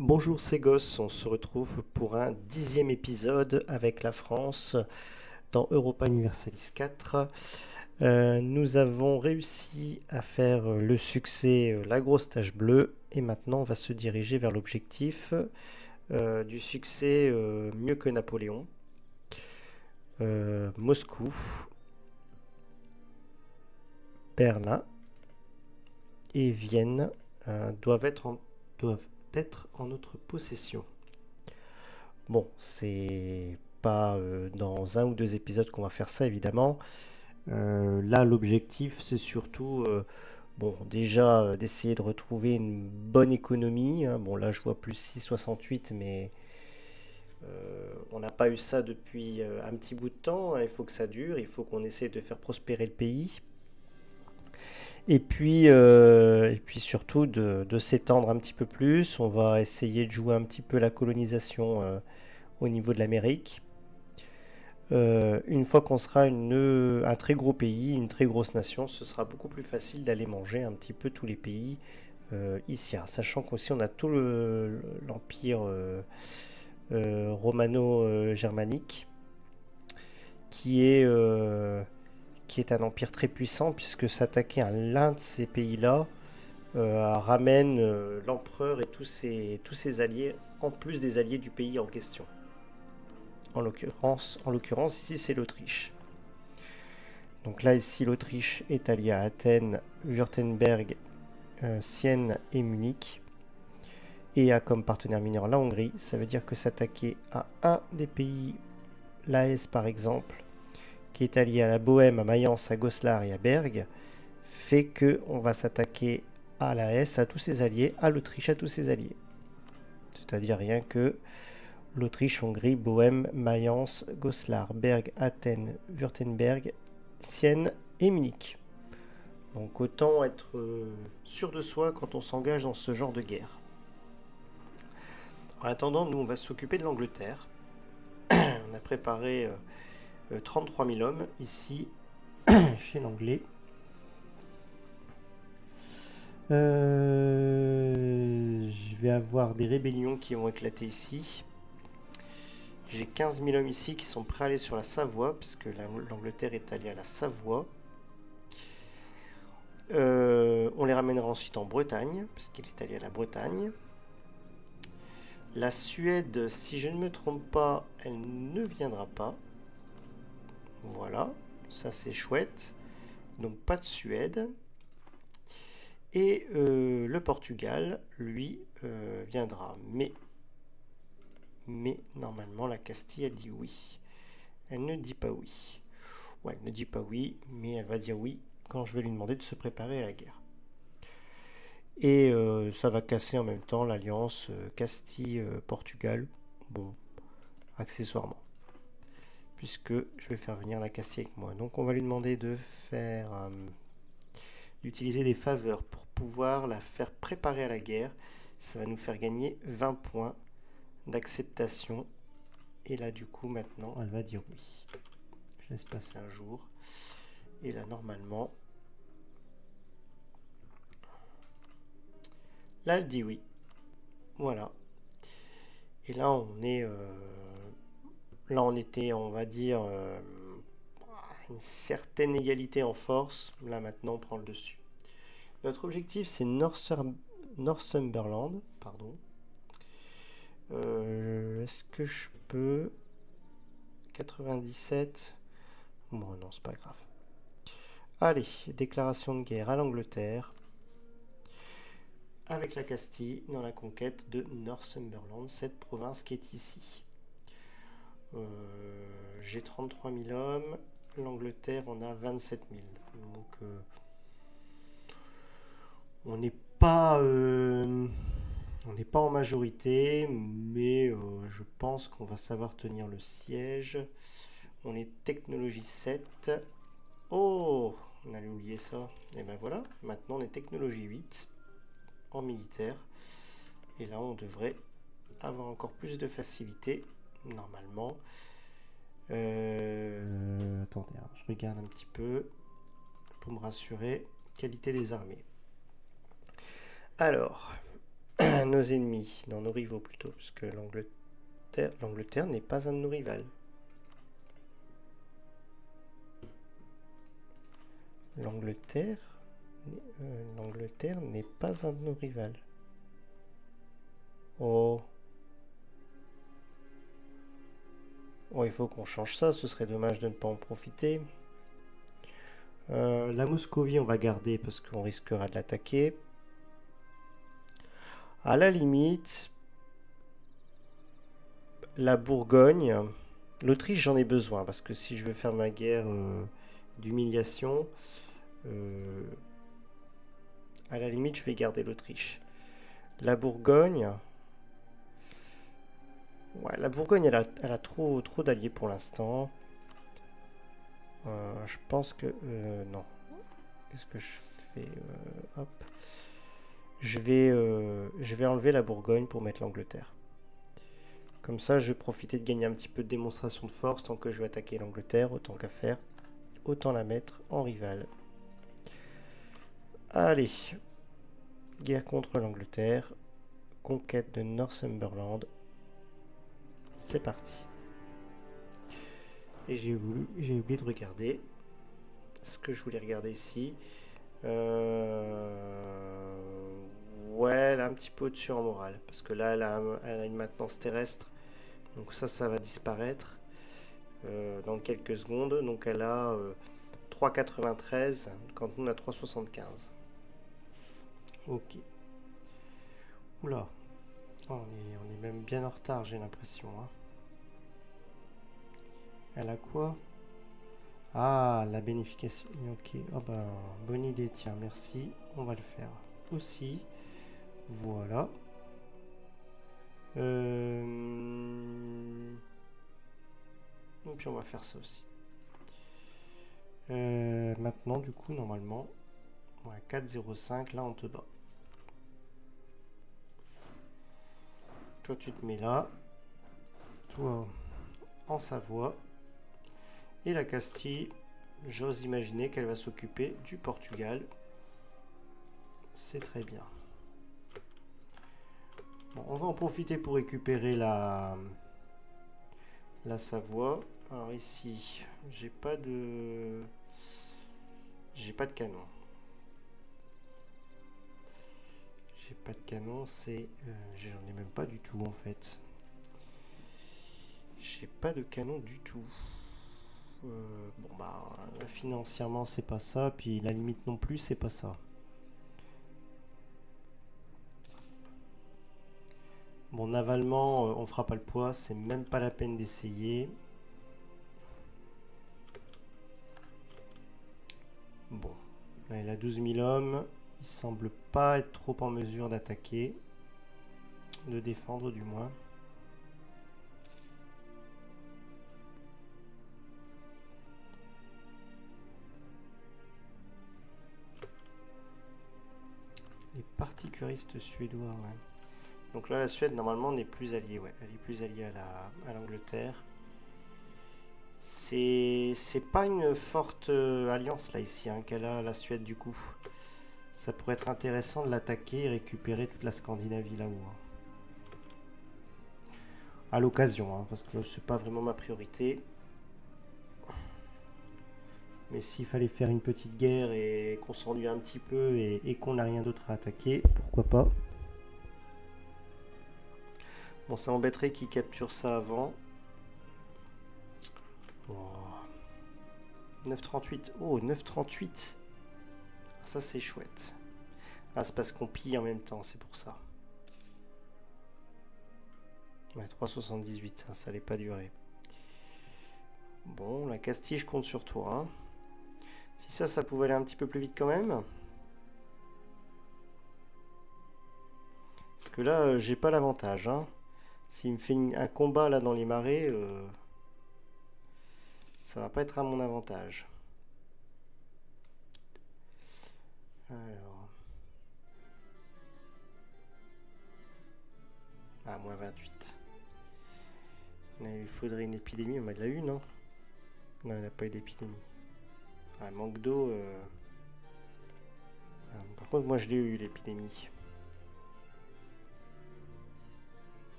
Bonjour c'est Goss, on se retrouve pour un 10e épisode avec la France dans Europa Universalis 4. Nous avons réussi à faire le succès, la grosse tache bleue, et maintenant on va se diriger vers l'objectif du succès mieux que Napoléon. Moscou, Berlin et Vienne doivent être en notre possession. Bon, c'est pas dans un ou deux épisodes qu'on va faire ça, évidemment. Là, l'objectif, c'est surtout, bon, déjà d'essayer de retrouver une bonne économie, hein. Bon, là, je vois plus 6,68, mais on n'a pas eu ça depuis un petit bout de temps, hein. Il faut que ça dure, il faut qu'on essaie de faire prospérer le pays. Et puis surtout de s'étendre un petit peu plus. On va essayer de jouer un petit peu la colonisation au niveau de l'Amérique. Une fois qu'on sera un très gros pays, une très grosse nation, ce sera beaucoup plus facile d'aller manger un petit peu tous les pays ici. Sachant qu'aussi on a tout l'empire romano-germanique qui est, euh, qui est un empire très puissant puisque s'attaquer à l'un de ces pays-là ramène l'empereur et tous ses alliés en plus des alliés du pays en question. En l'occurrence ici c'est l'Autriche. Donc là, ici, l'Autriche est alliée à Athènes, Wurtemberg, Sienne et Munich. Et a comme partenaire mineur la Hongrie. Ça veut dire que s'attaquer à un des pays, l'AS par exemple, qui est allié à la Bohême, à Mayence, à Goslar et à Berg, fait que on va s'attaquer à l'AS, à tous ses alliés, à l'Autriche, à tous ses alliés. C'est-à-dire rien que l'Autriche, Hongrie, Bohême, Mayence, Goslar, Berg, Athènes, Wurtemberg, Sienne et Munich. Donc autant être sûr de soi quand on s'engage dans ce genre de guerre. En attendant, nous on va s'occuper de l'Angleterre. On a préparé 33 000 hommes ici chez l'Anglais. Je vais avoir des rébellions qui vont éclater ici. J'ai 15 000 hommes ici qui sont prêts à aller sur la Savoie, puisque l'Angleterre est alliée à la Savoie. On les ramènera ensuite en Bretagne, puisqu'il est allié à la Bretagne. La Suède, si je ne me trompe pas, elle ne viendra pas. Voilà, ça c'est chouette. Donc pas de Suède. Et le Portugal, lui, viendra. Mais normalement, la Castille, elle dit oui. Elle ne dit pas oui. Ouais, elle ne dit pas oui, mais elle va dire oui quand je vais lui demander de se préparer à la guerre. Et ça va casser en même temps l'alliance Castille-Portugal. Bon, accessoirement. Puisque je vais faire venir la Castille avec moi. Donc on va lui demander d'utiliser des faveurs pour pouvoir la faire préparer à la guerre. Ça va nous faire gagner 20 points d'acceptation. Et là du coup maintenant elle va dire oui. Je laisse passer un jour. Et là normalement, là elle dit oui. Voilà. Et là on était, on va dire, une certaine égalité en force. Là maintenant on prend le dessus. Notre objectif c'est Northumberland, pardon. Est-ce que je peux 97? Bon non, c'est pas grave. Allez, déclaration de guerre à l'Angleterre avec la Castille dans la conquête de Northumberland, cette province qui est ici. J'ai 33 000 hommes, l'Angleterre en a 27 000. Donc on n'est pas, on n'est pas en majorité, mais je pense qu'on va savoir tenir le siège. On est technologie 7. Oh, on allait oublier ça. Et ben voilà, maintenant on est technologie 8 en militaire. Et là on devrait avoir encore plus de facilité, normalement. Attendez, hein, je regarde un petit peu pour me rassurer. Qualité des armées. Alors, nos ennemis, non, nos rivaux plutôt, parce que l'Angleterre n'est pas un de nos rivales. L'Angleterre n'est pas un de nos rivales. Oh. Oh, il faut qu'on change ça, ce serait dommage de ne pas en profiter. La Moscovie, on va garder parce qu'on risquera de l'attaquer. À la limite, la Bourgogne. L'Autriche, j'en ai besoin parce que si je veux faire ma guerre d'humiliation, à la limite, je vais garder l'Autriche. La Bourgogne. Ouais, la Bourgogne, elle a trop d'alliés pour l'instant. Je pense que... non. Qu'est-ce que je fais hop. Je vais enlever la Bourgogne pour mettre l'Angleterre. Comme ça, je vais profiter de gagner un petit peu de démonstration de force. Tant que je vais attaquer l'Angleterre, autant qu'à faire. Autant la mettre en rival. Allez. Guerre contre l'Angleterre. Conquête de Northumberland. C'est parti. Et j'ai oublié de regarder ce que je voulais regarder ici. Ouais, elle est un petit peu au-dessus en morale. Parce que là, elle a une maintenance terrestre. Donc ça va disparaître dans quelques secondes. Donc elle a 3,93 quand nous on a 3,75. Ok. Oula. Oh, on est même bien en retard, j'ai l'impression. Hein. Elle a quoi? Ah, la bénéfication. Ok. Oh ben, bonne idée, tiens, merci. On va le faire aussi. Voilà. Et puis on va faire ça aussi. Maintenant, du coup, normalement, ouais, 4,05, là on te bat. Toi, tu te mets là. Toi, en Savoie. Et la Castille, j'ose imaginer qu'elle va s'occuper du Portugal. C'est très bien. Bon, on va en profiter pour récupérer la Savoie. Alors ici, j'ai pas de canon. J'ai pas de canon, j'en ai même pas du tout en fait. J'ai pas de canon du tout. Bon bah là, financièrement c'est pas ça, puis la limite non plus c'est pas ça. Bon, navalement on fera pas le poids, c'est même pas la peine d'essayer. Bon, là il a 12 000 hommes, il semble pas être trop en mesure d'attaquer, de défendre du moins. Les particuristes suédois, ouais. Donc là, la Suède, normalement, n'est plus alliée, ouais. Elle est plus alliée à l'Angleterre. C'est pas une forte alliance, là, ici, hein, qu'elle a, la Suède, du coup. Ça pourrait être intéressant de l'attaquer et récupérer toute la Scandinavie, là-haut. Hein. À l'occasion, hein, parce que c'est pas vraiment ma priorité. Mais s'il fallait faire une petite guerre et qu'on s'ennuie un petit peu et qu'on n'a rien d'autre à attaquer, pourquoi pas. Bon, ça m'embêterait qu'ils capturent ça avant. Oh. 9,38. Oh, 9,38. Ça, c'est chouette. Ah, c'est parce qu'on pille en même temps, c'est pour ça. Ouais, 3,78, ça allait pas durer. Bon, la Castille, je compte sur toi. Hein. Si ça pouvait aller un petit peu plus vite quand même. Parce que là, j'ai pas l'avantage. Hein. S'il me fait un combat là dans les marais, ça va pas être à mon avantage. Alors. Ah, moins 28. Il faudrait une épidémie, on l'a eu, non? Non, il n'a pas eu d'épidémie. Ah, manque d'eau. Ah, par contre, moi je l'ai eu l'épidémie.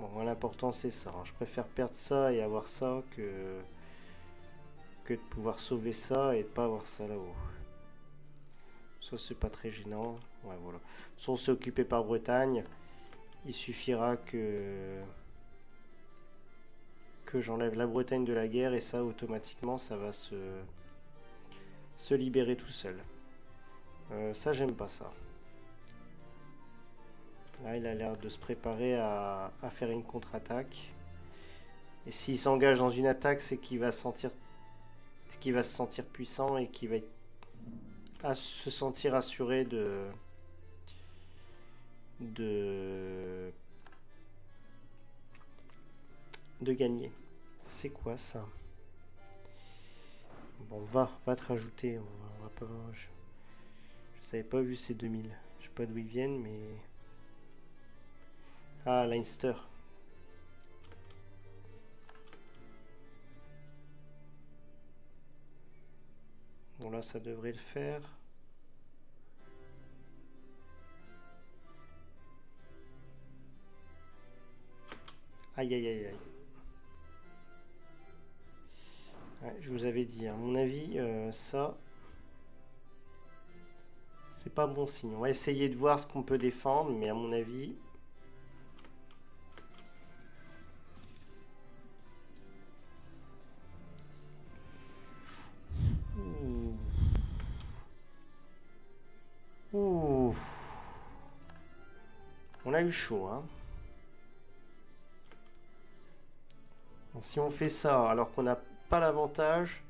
Bon, moi, l'important c'est ça, hein. Je préfère perdre ça et avoir ça que de pouvoir sauver ça et de pas avoir ça là-haut. Ça c'est pas très gênant. Ouais, voilà. De toute façon, c'est occupé par Bretagne. Il suffira que j'enlève la Bretagne de la guerre et ça automatiquement ça va se libérer tout seul. Ça j'aime pas ça. Là il a l'air de se préparer à faire une contre-attaque. Et s'il s'engage dans une attaque, c'est qu'il va sentir qu'il va se sentir puissant et qu'il va se sentir assuré de de gagner. C'est quoi ça? Bon, va te rajouter. On va pas, je savais pas vu ces 2000. Je sais pas d'où ils viennent, mais. Ah, Leinster. Bon, là, ça devrait le faire. Aïe, aïe, aïe, aïe. Ouais, je vous avais dit, à mon avis, ça, c'est pas bon signe. On va essayer de voir ce qu'on peut défendre, mais à mon avis. Ouh. Ouh. On a eu chaud, hein. Bon, si on fait ça alors qu'on n'a pas l'avantage,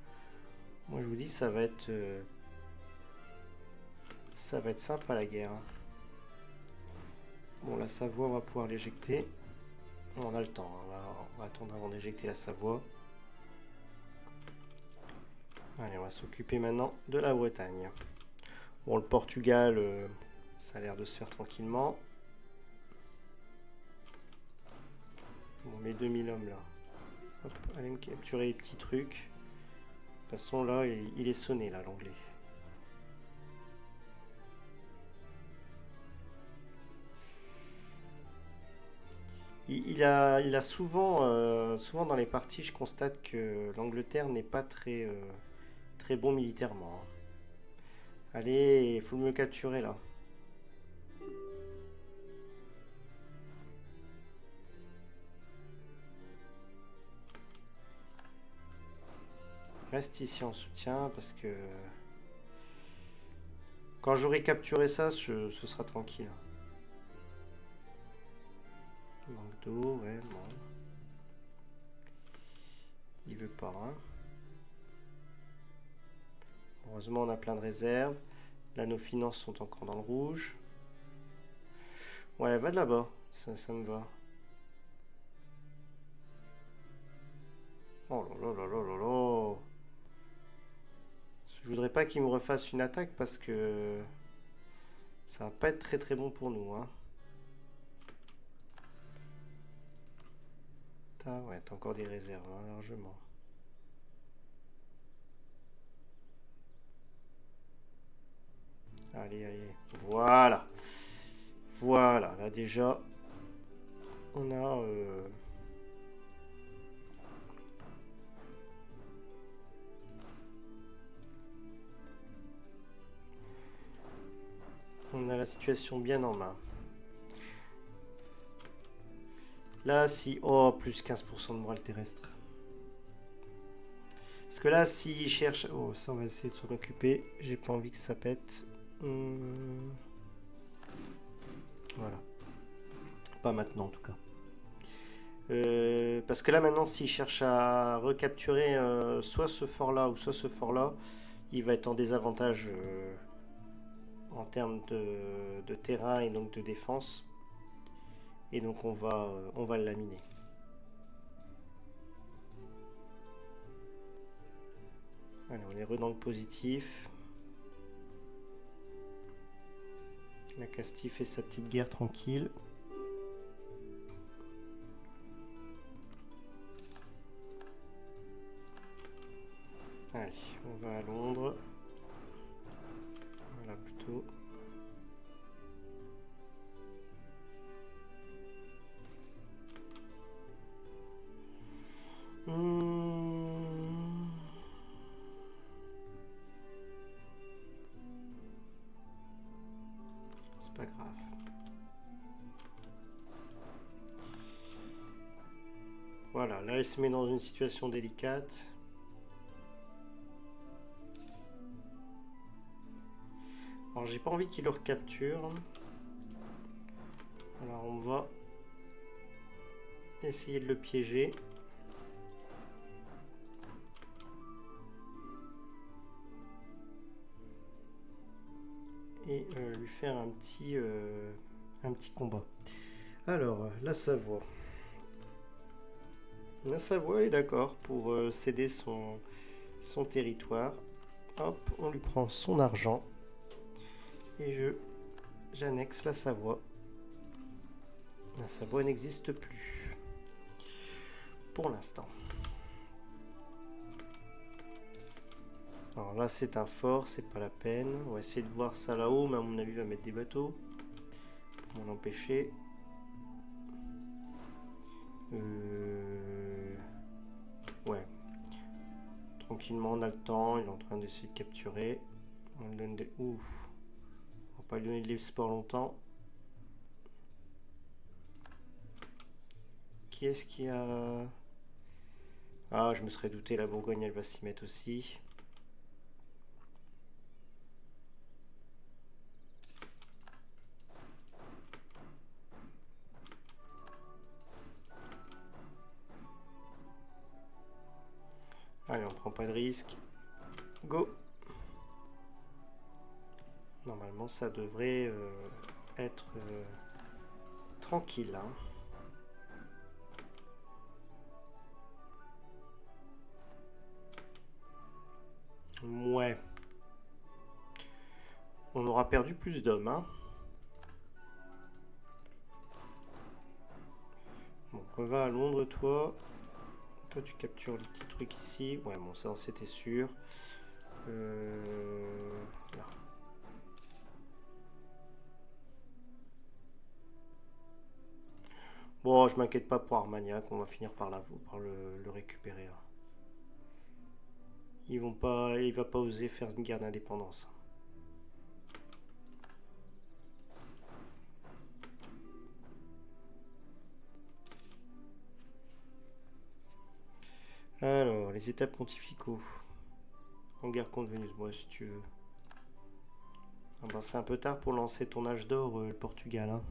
moi je vous dis ça va être sympa la guerre, hein. Bon, la Savoie, on va pouvoir l'éjecter. On a le temps, hein. On va attendre avant d'éjecter la Savoie. Allez, on va s'occuper maintenant de la Bretagne. Bon, le Portugal, ça a l'air de se faire tranquillement. Bon, mes 2000 hommes là. Hop, allez me capturer les petits trucs. De toute façon, là, il est sonné, là, l'anglais. Il a souvent dans les parties, je constate que l'Angleterre n'est pas très bon militairement, hein. Allez, il faut me capturer là. Reste ici en soutien parce que quand j'aurai capturé ça, ce sera tranquille. Manque d'eau, ouais, bon. Il veut pas, hein. Heureusement, on a plein de réserves. Là, nos finances sont encore dans le rouge. Ouais, va de là-bas. Ça me va. Oh là là là là là là. Je voudrais pas qu'il me refasse une attaque parce que ça va pas être très bon pour nous, hein. Ouais, t'as encore des réserves, hein, largement. Allez, allez. Voilà. Voilà, là déjà, on a... on a la situation bien en main. Là, si... Oh, plus 15% de morale terrestre. Parce que là, s'il cherche... Oh, ça, on va essayer de s'en occuper. J'ai pas envie que ça pète. Voilà. Pas maintenant, en tout cas. Parce que là, maintenant, s'il cherche à recapturer soit ce fort-là ou soit ce fort-là, il va être en désavantage en termes de terrain et donc de défense. Et donc, on va le laminer. Allez, on est re dans le positif. La Castille fait sa petite guerre tranquille. Allez, on va à Londres. Voilà, plutôt. C'est pas grave. Voilà, là, il se met dans une situation délicate. Alors, j'ai pas envie qu'il le recapture. Alors, on va essayer de le piéger. Et lui faire un petit combat. Alors, la Savoie. La Savoie, elle est d'accord pour céder son territoire. Hop, on lui prend son argent. Et j'annexe la Savoie. La Savoie n'existe plus. Pour l'instant. Alors là, c'est un fort, c'est pas la peine. On va essayer de voir ça là-haut, mais à mon avis, il va mettre des bateaux. Pour m'en empêcher. Ouais. Tranquillement, on a le temps. Il est en train d'essayer de capturer. On lui donne des... Ouf. On va pas lui donner de l'espoir longtemps. Qui est-ce qui a... Ah, je me serais douté, la Bourgogne, elle va s'y mettre aussi. Allez, on prend pas de risque. Go! Normalement, ça devrait être tranquille. Hein. Ouais. On aura perdu plus d'hommes. Hein. Bon, reva à Londres, toi. Toi, tu captures les petits trucs ici. Ouais, bon, ça, c'était sûr. Là. Bon, je m'inquiète pas pour Armagnac. On va finir par le récupérer. Hein. Il va pas oser faire une guerre d'indépendance. Alors, les états pontificaux. En guerre contre Vénus, moi, si tu veux. Ah ben, c'est un peu tard pour lancer ton âge d'or, le Portugal. Hein.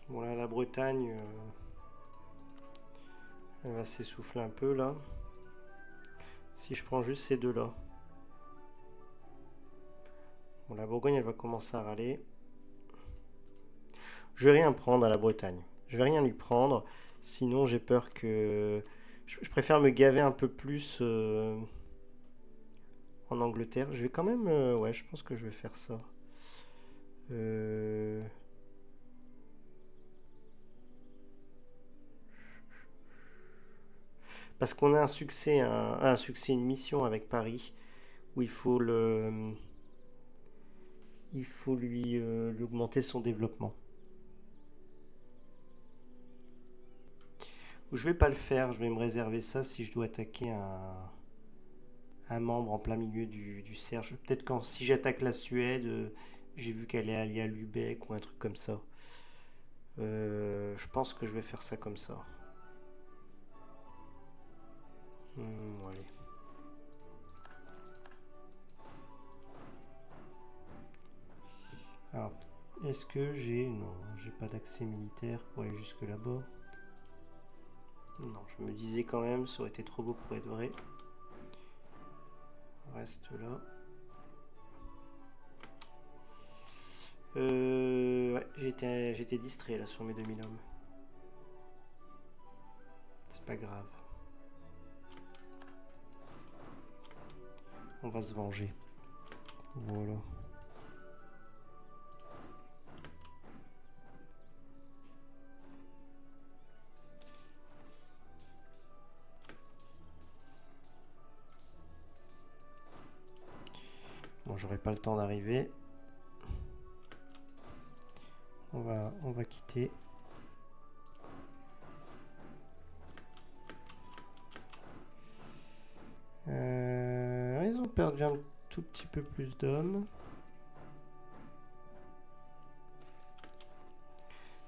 Bon, là, la Bretagne, elle va s'essouffler un peu, là. Si je prends juste ces deux-là. Bon, la Bourgogne, elle va commencer à râler. Je vais rien prendre à la Bretagne. Je vais rien lui prendre. Sinon, j'ai peur que... Je préfère me gaver un peu plus en Angleterre. Je vais quand même... ouais, je pense que je vais faire ça. Parce qu'on a un succès, une mission avec Paris, où il faut lui augmenter son développement. Je vais pas le faire, je vais me réserver ça si je dois attaquer un membre en plein milieu du Serge. Peut-être si j'attaque la Suède, j'ai vu qu'elle est alliée à Lübeck ou un truc comme ça. Je pense que je vais faire ça comme ça. Allez. Alors, est-ce que j'ai... Non, j'ai pas d'accès militaire pour aller jusque là-bas. Non, je me disais quand même, ça aurait été trop beau pour être vrai. Reste là. Ouais, j'étais distrait là sur mes 2000 hommes. C'est pas grave. On va se venger. Voilà. Bon, j'aurai pas le temps d'arriver. On va quitter. Ils ont perdu un tout petit peu plus d'hommes.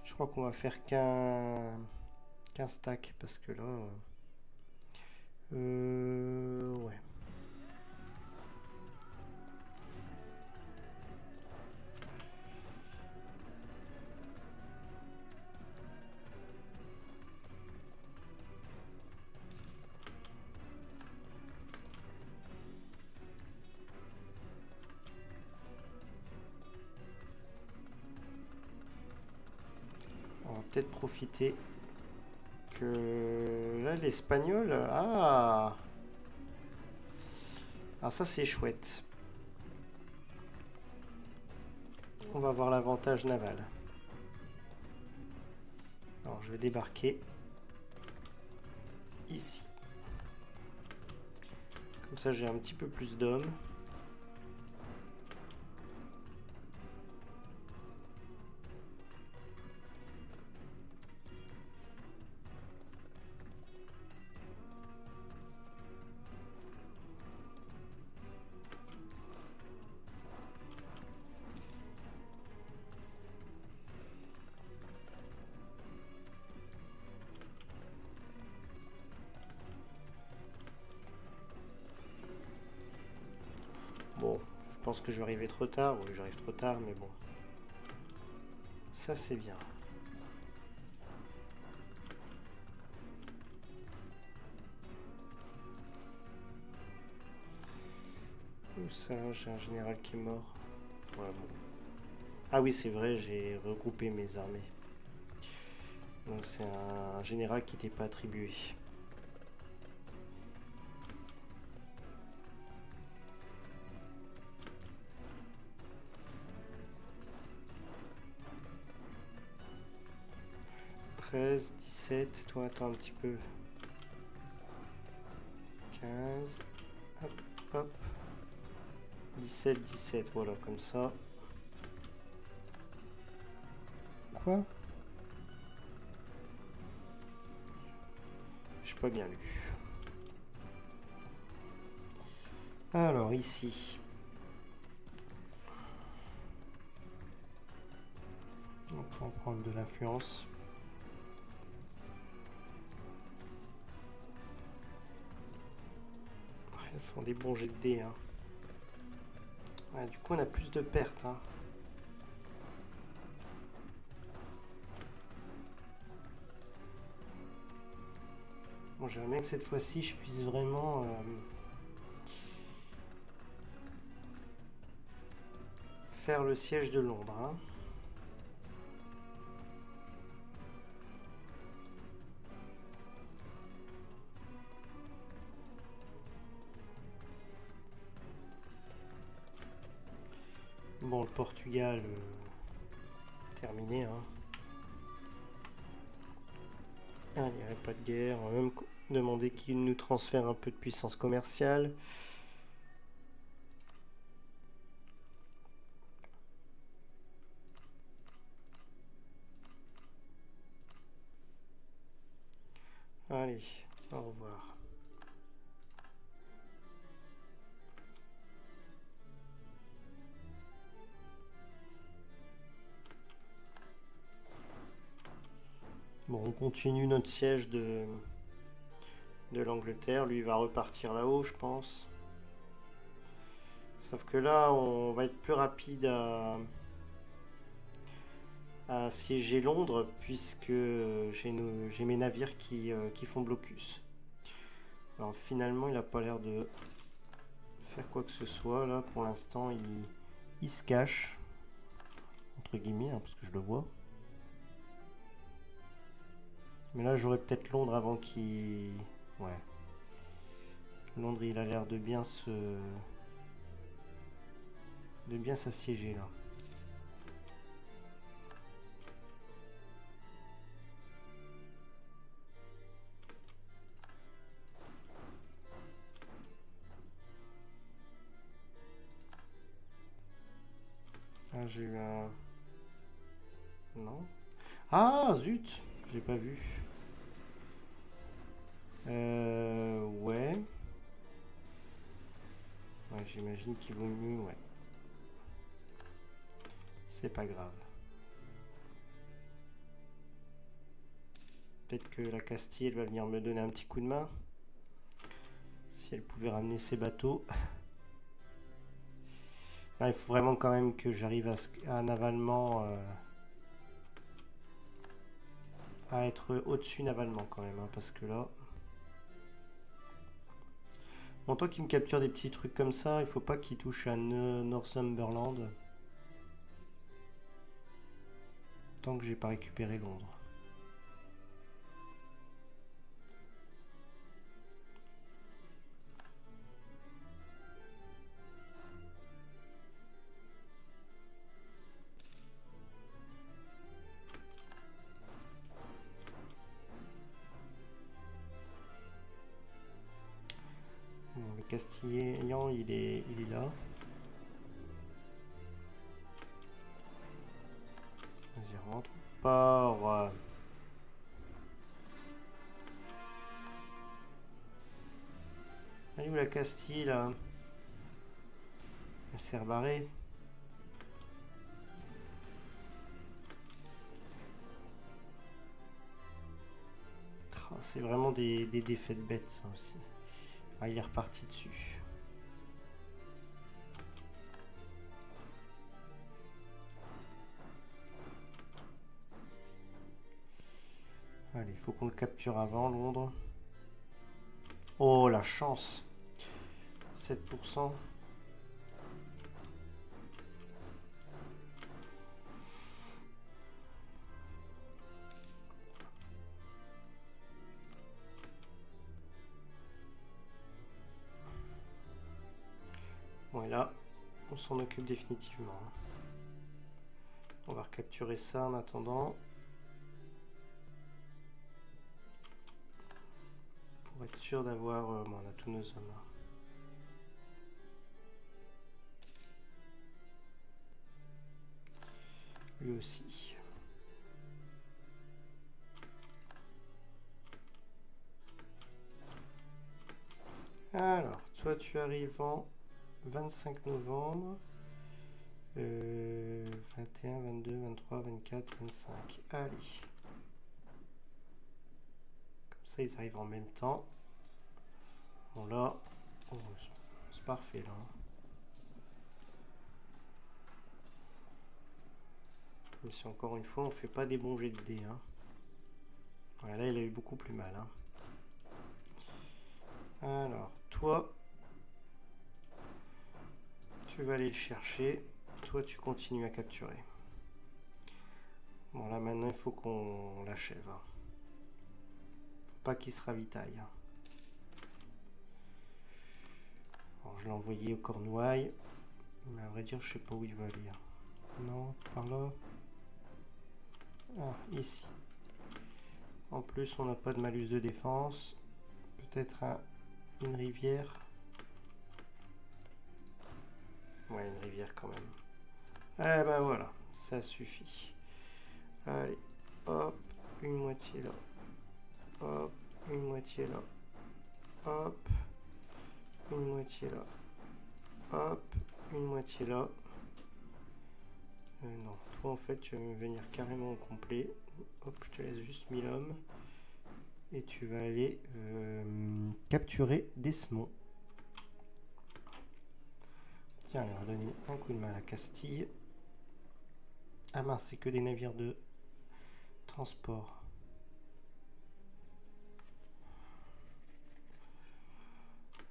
Je crois qu'on va faire qu'un stack parce que là... ouais. On va peut-être profiter que là l'espagnol... Ah! Ah, ça c'est chouette. On va avoir l'avantage naval. Alors je vais débarquer ici. Comme ça j'ai un petit peu plus d'hommes. Bon, je pense que je vais arriver trop tard. Oui, j'arrive trop tard, mais bon. Ça, c'est bien. Où ça? J'ai un général qui est mort. Ouais, bon. Ah oui, c'est vrai, j'ai regroupé mes armées. Donc c'est un général qui n'était pas attribué. « 13, 17, toi attends un petit peu. 15, hop, hop. 17, 17, voilà, comme ça. Quoi? J'ai pas bien lu. Alors, ici. On peut en prendre de l'influence. Ils font des bons jets de dés. Hein. Ouais, du coup, on a plus de pertes. Hein. Bon, j'aimerais bien que cette fois-ci, je puisse vraiment... faire le siège de Londres. Hein. Bon, le Portugal, terminé. Hein. Allez, pas de guerre. On va même demander qu'il nous transfère un peu de puissance commerciale. Allez, au revoir. Bon, on continue notre siège de l'Angleterre. Lui, il va repartir là-haut, je pense. Sauf que là, on va être plus rapide à assiéger Londres, puisque j'ai mes navires qui font blocus. Alors finalement, il n'a pas l'air de faire quoi que ce soit. Là, pour l'instant, il se cache. Entre guillemets, hein, parce que je le vois. Mais là, j'aurais peut-être Londres avant qu'il... Ouais. Londres, il a l'air de bien s'assiéger, là. Ah, j'ai eu un... Non. Ah, zut! J'ai pas vu. Ouais. Ouais, j'imagine qu'il vaut mieux, ouais. C'est pas grave. Peut-être que la Castille, elle va venir me donner un petit coup de main. Si elle pouvait ramener ses bateaux. Là, il faut vraiment quand même que j'arrive à un navalement... à être au-dessus navalement quand même, hein, parce que là... Bon, tant qu'il me capture des petits trucs comme ça, il faut pas qu'il touche à Northumberland. Tant que j'ai pas récupéré Londres. Bon, le Castillan, il est là. Vas-y, rentre au port. Elle est où la Castille, là? Elle s'est rebarrée. Ah, c'est vraiment des défaites bêtes, ça aussi. Ah, il est reparti dessus. Allez, il faut qu'on le capture avant, Londres. Oh, la chance! 7%. Bon, et là, on s'en occupe définitivement. On va recapturer ça en attendant. Pour être sûr d'avoir... bon, on a tous nos hommes. Lui aussi. Alors, toi tu arrives en 25 novembre. 21, 22, 23, 24, 25. Allez. Comme ça, ils arrivent en même temps. Bon, là, oh, c'est parfait, là. Mais si encore une fois, on fait pas des bons jets de dés. Hein. Ouais, là, il a eu beaucoup plus mal. Hein. Alors, toi, tu vas aller le chercher. Toi, tu continues à capturer. Bon, là, maintenant, il faut qu'on l'achève. Hein. Faut pas qu'il se ravitaille. Hein. Alors, je l'ai envoyé au Cornouailles. Mais à vrai dire, je sais pas où il va aller. Non, par là. Ah, ici. En plus, on n'a pas de malus de défense. Peut-être une rivière. Ouais, une rivière quand même. Eh ben voilà, ça suffit. Allez, hop, une moitié là. Hop, une moitié là. Hop, une moitié là. Hop, une moitié là. Non, toi en fait tu vas me venir carrément au complet. Hop, je te laisse juste 1000 hommes. Et tu vas aller capturer Desmond. Tiens, on va donner un coup de main à la Castille. Ah mince, c'est que des navires de transport.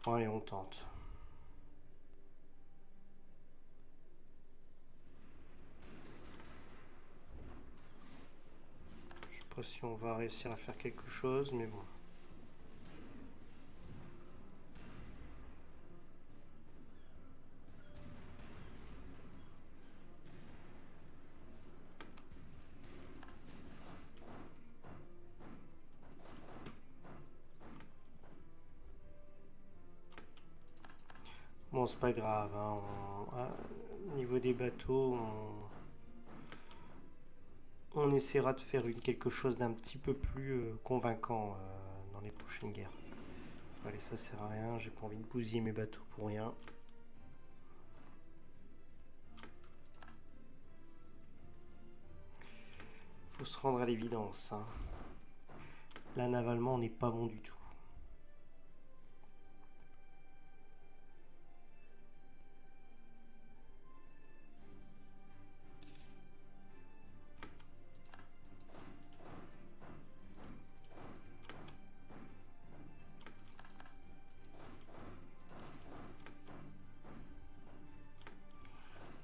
Bon, allez, on tente. Je sais pas si on va réussir à faire quelque chose, mais bon. Bon, c'est pas grave. Hein, au niveau des bateaux, on essaiera de faire quelque chose d'un petit peu plus convaincant dans les prochaines guerres. Allez, ça sert à rien, j'ai pas envie de bousiller mes bateaux pour rien. Faut se rendre à l'évidence, hein. Là, navalement, on n'est pas bon du tout.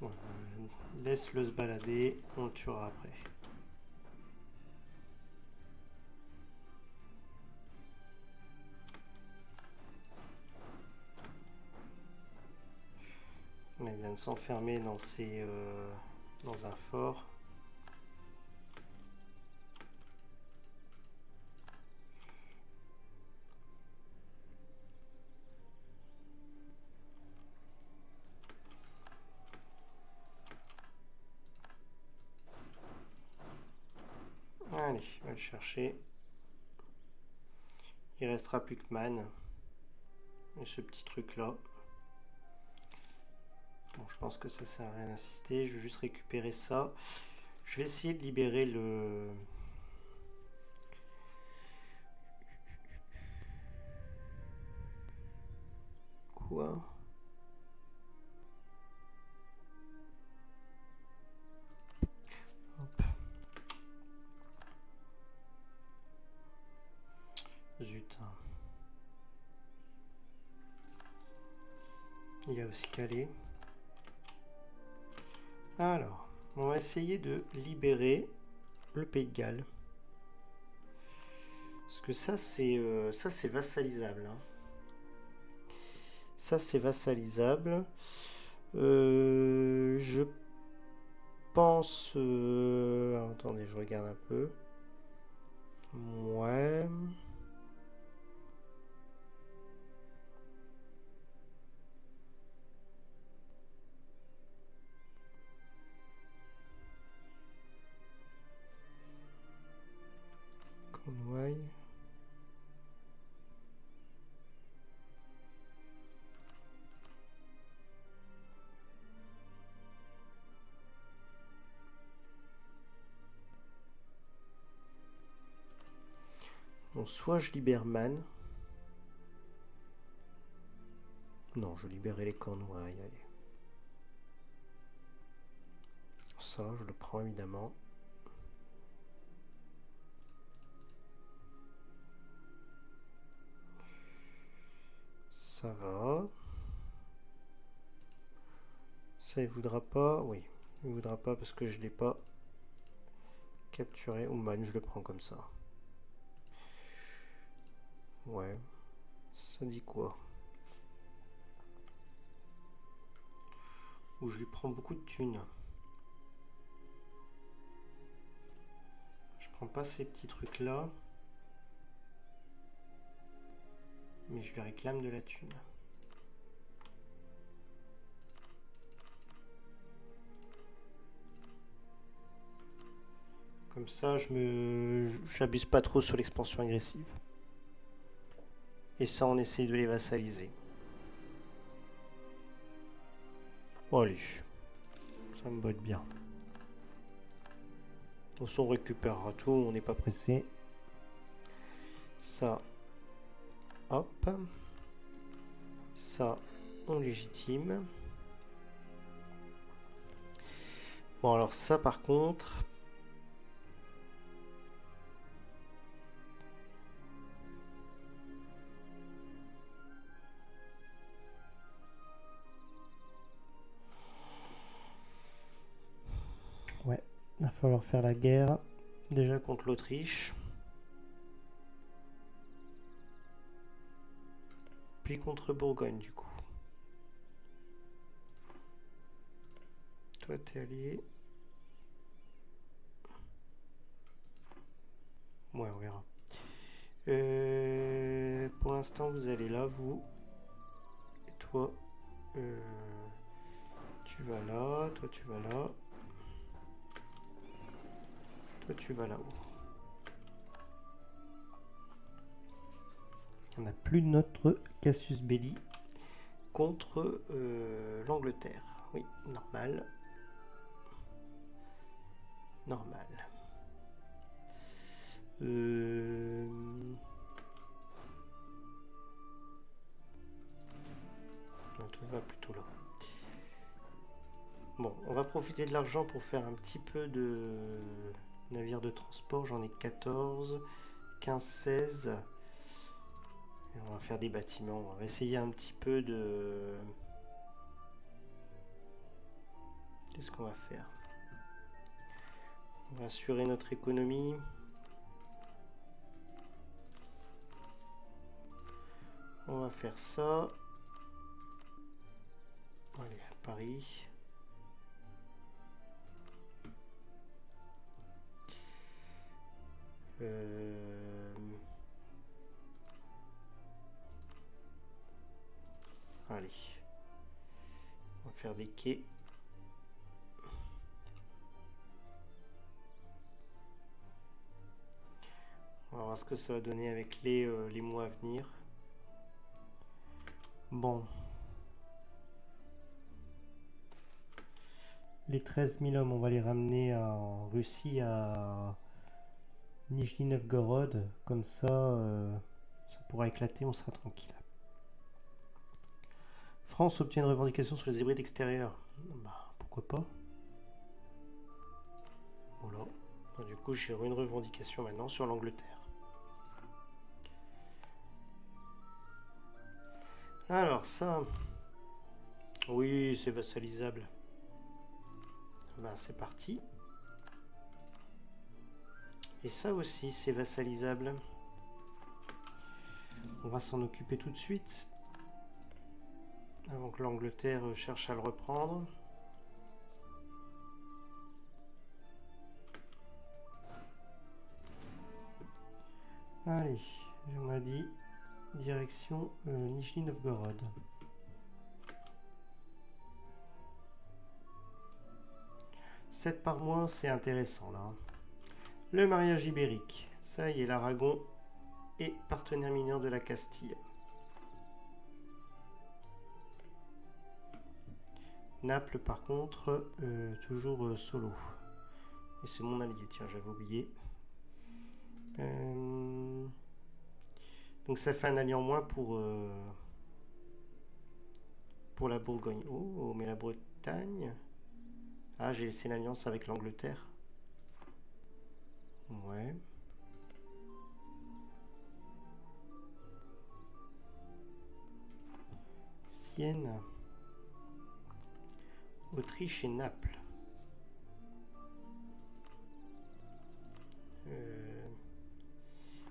Ouais, laisse-le se balader, on le tuera après. On vient de s'enfermer dans dans un fort. Allez, on va le chercher. Il restera plus que Man. Et ce petit truc là. Bon, je pense que ça sert à rien d'insister. Je vais juste récupérer ça. Je vais essayer de libérer le... Quoi? Hop. Zut. Il y a aussi Calais. Alors, on va essayer de libérer le Pays de Galles. Parce que ça c'est vassalisable, hein. Ça c'est vassalisable. Je pense... alors, attendez, je regarde un peu. Ouais. Cornouailles. Bon, soit je libère Man. Non, je libérerai les Cornouailles, allez. Ça, je le prends évidemment. Ça va. Ça, il voudra pas. Oui, il voudra pas parce que je l'ai pas capturé. Ou Man, je le prends comme ça. Ouais. Ça dit quoi? Ou je lui prends beaucoup de thunes. Je prends pas ces petits trucs là. Mais je lui réclame de la thune. Comme ça, j'abuse pas trop sur l'expansion agressive. Et ça, on essaye de les vassaliser. Oh, allez. Ça me botte bien. De toute façon, on récupérera tout, on n'est pas pressé. Ça, hop. Ça, on légitime. Bon, alors ça, par contre... Ouais, il va falloir faire la guerre. Déjà contre l'Autriche. Puis contre Bourgogne, du coup. Toi, t'es allié. Ouais, on verra. Pour l'instant, vous allez là, vous. Et toi, tu vas là. Toi, tu vas là. Toi, tu vas là-haut. On n'a plus notre Cassius Belli contre l'Angleterre. Oui, normal. Normal. Tout va plutôt là. Bon, on va profiter de l'argent pour faire un petit peu de navires de transport. J'en ai 14, 15, 16. Et on va faire des bâtiments. On va essayer un petit peu de... Qu'est-ce qu'on va faire? On va assurer notre économie. On va faire ça. Allez, à Paris. Allez. On va faire des quais. On va voir ce que ça va donner avec les mois à venir. Bon. Les 13 000 hommes, on va les ramener en Russie à Nijni Novgorod. Comme ça, ça pourra éclater, on sera tranquille. France obtient une revendication sur les hybrides extérieurs. Bah, pourquoi pas. Voilà. Bah, du coup, j'ai une revendication maintenant sur l'Angleterre. Alors, ça... Oui, c'est vassalisable. Ben, c'est parti. Et ça aussi, c'est vassalisable. On va s'en occuper tout de suite. Avant que l'Angleterre cherche à le reprendre. Allez, on a dit direction Nijni Novgorod. « 7 par mois, c'est intéressant là. Le mariage ibérique. Ça y est, l'Aragon est partenaire mineur de la Castille. Naples, par contre, toujours solo. Et c'est mon allié, tiens, j'avais oublié. Donc ça fait un allié en moins pour la Bourgogne. Oh, mais la Bretagne... Ah, j'ai laissé l'alliance avec l'Angleterre. Ouais. Sienne. Autriche et Naples.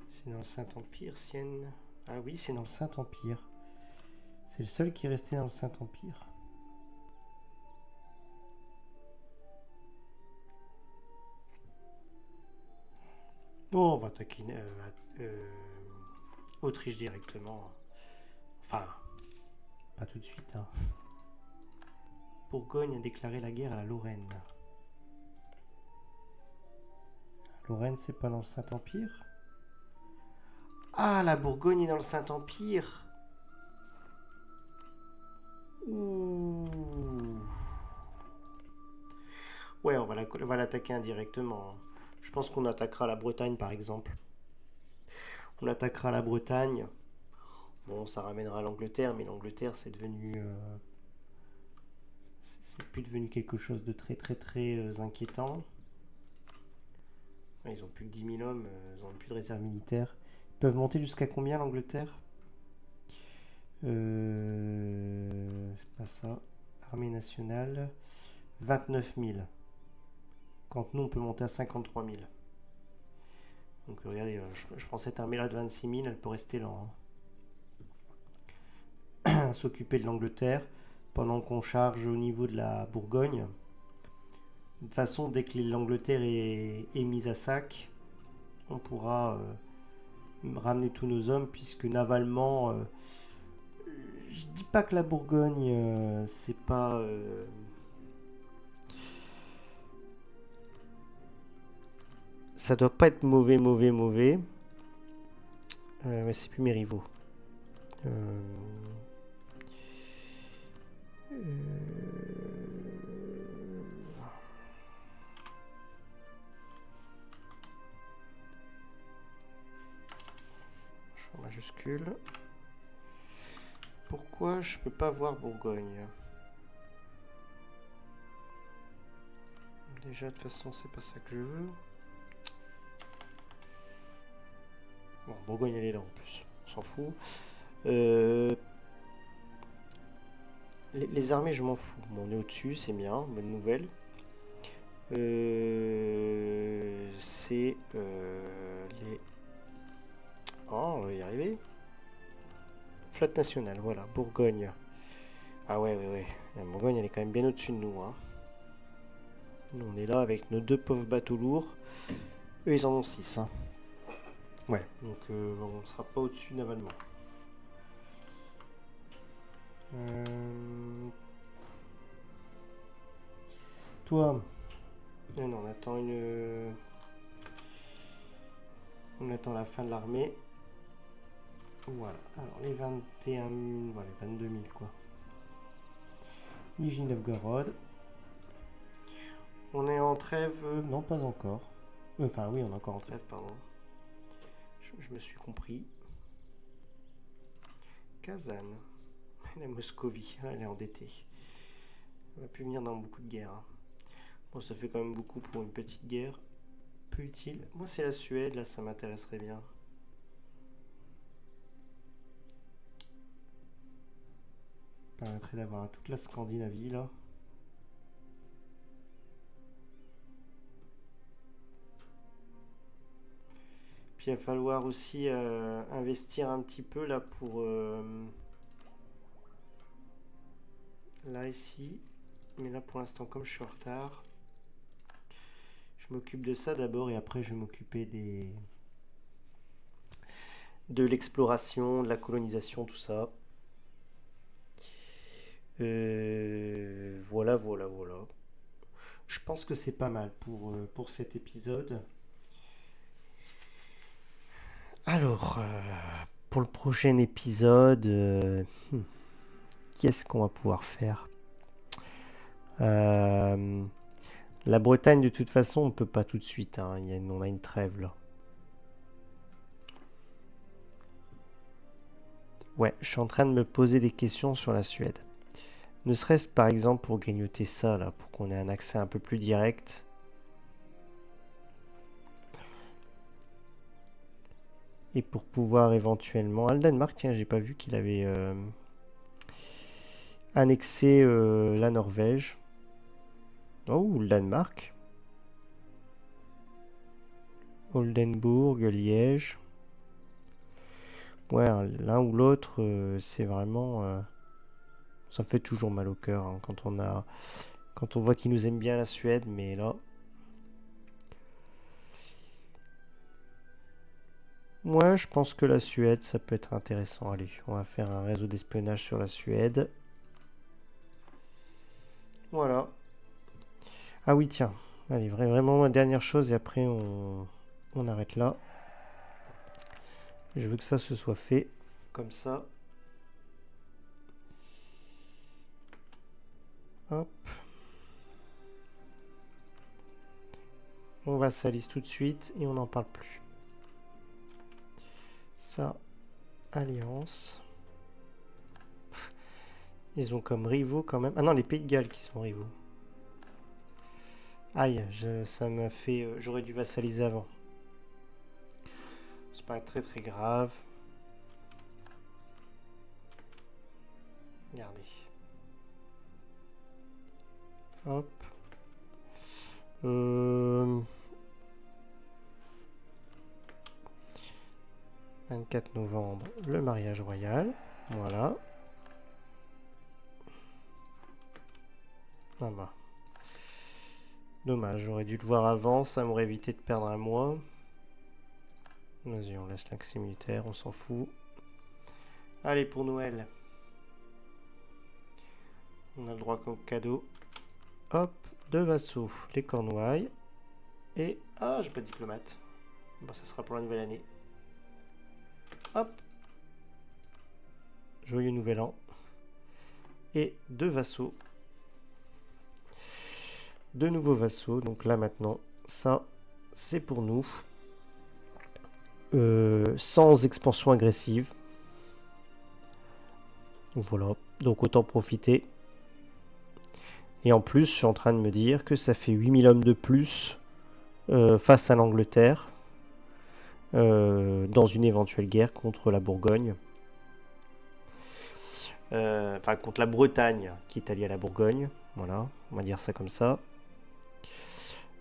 C'est dans le Saint-Empire, Sienne. Ah oui, c'est dans le Saint-Empire. C'est le seul qui est resté dans le Saint-Empire. Oh, on va attaquer Autriche directement. Enfin, pas tout de suite. Hein. Bourgogne a déclaré la guerre à la Lorraine. La Lorraine, c'est pas dans le Saint-Empire? Ah, la Bourgogne est dans le Saint-Empire. Ouh. Ouais, on va l'attaquer indirectement. Je pense qu'on attaquera la Bretagne, par exemple. On attaquera la Bretagne. Bon, ça ramènera l'Angleterre, mais l'Angleterre, c'est devenu... c'est plus devenu quelque chose de très, très, très inquiétant. Ils ont plus que 10 000 hommes, ils ont plus de réserve militaire. Ils peuvent monter jusqu'à combien, l'Angleterre? C'est pas ça. Armée nationale, 29 000. Quand nous, on peut monter à 53 000. Donc regardez, je prends cette armée-là de 26 000, elle peut rester là. Hein. S'occuper de l'Angleterre pendant qu'on charge au niveau de la Bourgogne. De toute façon, dès que l'Angleterre est mise à sac, on pourra ramener tous nos hommes, puisque navalement, je dis pas que la Bourgogne, c'est pas... Ça doit pas être mauvais, mauvais, mauvais. Mais c'est plus mes rivaux. Euh, en majuscule. Pourquoi je peux pas voir Bourgogne? Déjà, de toute façon, c'est pas ça que je veux. Bon, Bourgogne, elle est là en plus. On s'en fout. Les armées, je m'en fous. Bon, on est au-dessus, c'est bien. Bonne nouvelle. C'est les... Oh, on va y arriver. Flotte nationale, voilà. Bourgogne. Ah ouais, ouais, ouais. La Bourgogne, elle est quand même bien au-dessus de nous. Hein. Nous, on est là avec nos 2 pauvres bateaux lourds. Eux, ils en ont 6. Hein. Ouais, donc on ne sera pas au-dessus navalement. Toi, non, on attend on attend la fin de l'armée. Voilà, alors les 21 000, voilà, les 22 000 quoi. Nijni Novgorod. On est en trêve, non pas encore. Enfin oui, on est encore en trêve, pardon. Je me suis compris. Kazan. La Moscovie, elle est endettée. Elle va plus venir dans beaucoup de guerres. Hein. Bon, ça fait quand même beaucoup pour une petite guerre. Peu utile. Moi, c'est la Suède, là, ça m'intéresserait bien. Ça permettrait d'avoir toute la Scandinavie, là. Puis il va falloir aussi investir un petit peu, là, pour... là, ici. Mais là, pour l'instant, comme je suis en retard... Je m'occupe de ça d'abord et après je vais m'occuper de l'exploration, de la colonisation, tout ça. Voilà, voilà, voilà. Je pense que c'est pas mal pour cet épisode. Alors, pour le prochain épisode, qu'est-ce qu'on va pouvoir faire? La Bretagne, de toute façon, on ne peut pas tout de suite. Hein. On a une trêve là. Ouais, je suis en train de me poser des questions sur la Suède. Ne serait-ce par exemple pour grignoter ça là, pour qu'on ait un accès un peu plus direct. Et pour pouvoir éventuellement... Ah, le Danemark, tiens, j'ai pas vu qu'il avait annexé la Norvège. Oh, le Danemark. Oldenburg, Liège. Ouais, l'un ou l'autre, c'est vraiment... ça fait toujours mal au cœur hein, quand on voit qu'ils nous aiment bien la Suède, mais là... Moi, je pense que la Suède, ça peut être intéressant. Allez, on va faire un réseau d'espionnage sur la Suède. Voilà. Ah oui, tiens. Allez, vraiment ma dernière chose et après on arrête là. Je veux que ça se soit fait comme ça. Hop. On va sa liste tout de suite et on n'en parle plus. Ça, alliance. Ils ont comme rivaux quand même. Ah non, les Pays de Galles qui sont rivaux. Aïe, ça m'a fait... j'aurais dû vassaliser avant. C'est pas très très grave. Regardez. Hop. 24 novembre, le mariage royal. Voilà. Ah bah. Dommage, j'aurais dû le voir avant, ça m'aurait évité de perdre un mois. Vas-y, on laisse l'accès militaire, on s'en fout. Allez, pour Noël. On a le droit comme cadeau. Hop, 2 vassaux, les Cornouailles. Et Ah, j'ai pas de diplomate. Bon, ça sera pour la nouvelle année. Hop. Joyeux nouvel an. Et 2 vassaux. 2 nouveaux vassaux. Donc là maintenant, ça, c'est pour nous. Sans expansion agressive. Voilà. Donc autant profiter. Et en plus, je suis en train de me dire que ça fait 8000 hommes de plus face à l'Angleterre dans une éventuelle guerre contre la Bourgogne. Enfin, contre la Bretagne qui est alliée à la Bourgogne. Voilà, on va dire ça comme ça.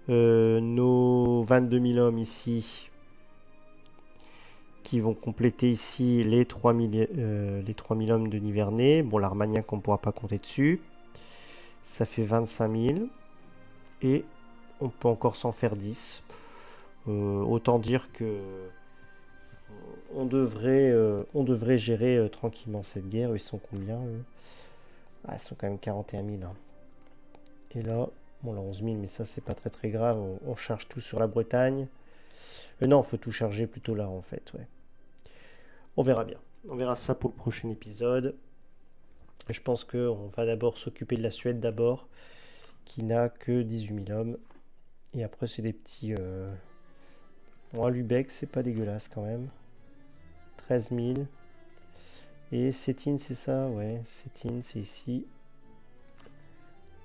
Nos 22 000 hommes ici qui vont compléter ici les 3000 hommes de Nivernais. Bon, l'Armagnac, on ne pourra pas compter dessus. Ça fait 25 000. Et on peut encore s'en faire 10. Autant dire que on devrait gérer tranquillement cette guerre. Ils sont combien eux? Ils sont quand même 41 000. Hein. Et là, bon là 11 000, mais ça c'est pas très très grave. On charge tout sur la Bretagne. Non, faut tout charger plutôt là en fait. Ouais. On verra bien. On verra ça pour le prochain épisode. Je pense qu'on va d'abord s'occuper de la Suède d'abord, qui n'a que 18 000 hommes. Et après c'est des petits... Bon, à Lübeck, c'est pas dégueulasse quand même. 13 000. Et Sétine, c'est ça? Ouais, Sétine, c'est ici.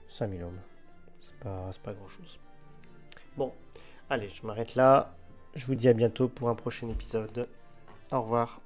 5 000 hommes. C'est pas grand chose. Bon, allez, je m'arrête là. Je vous dis à bientôt pour un prochain épisode. Au revoir.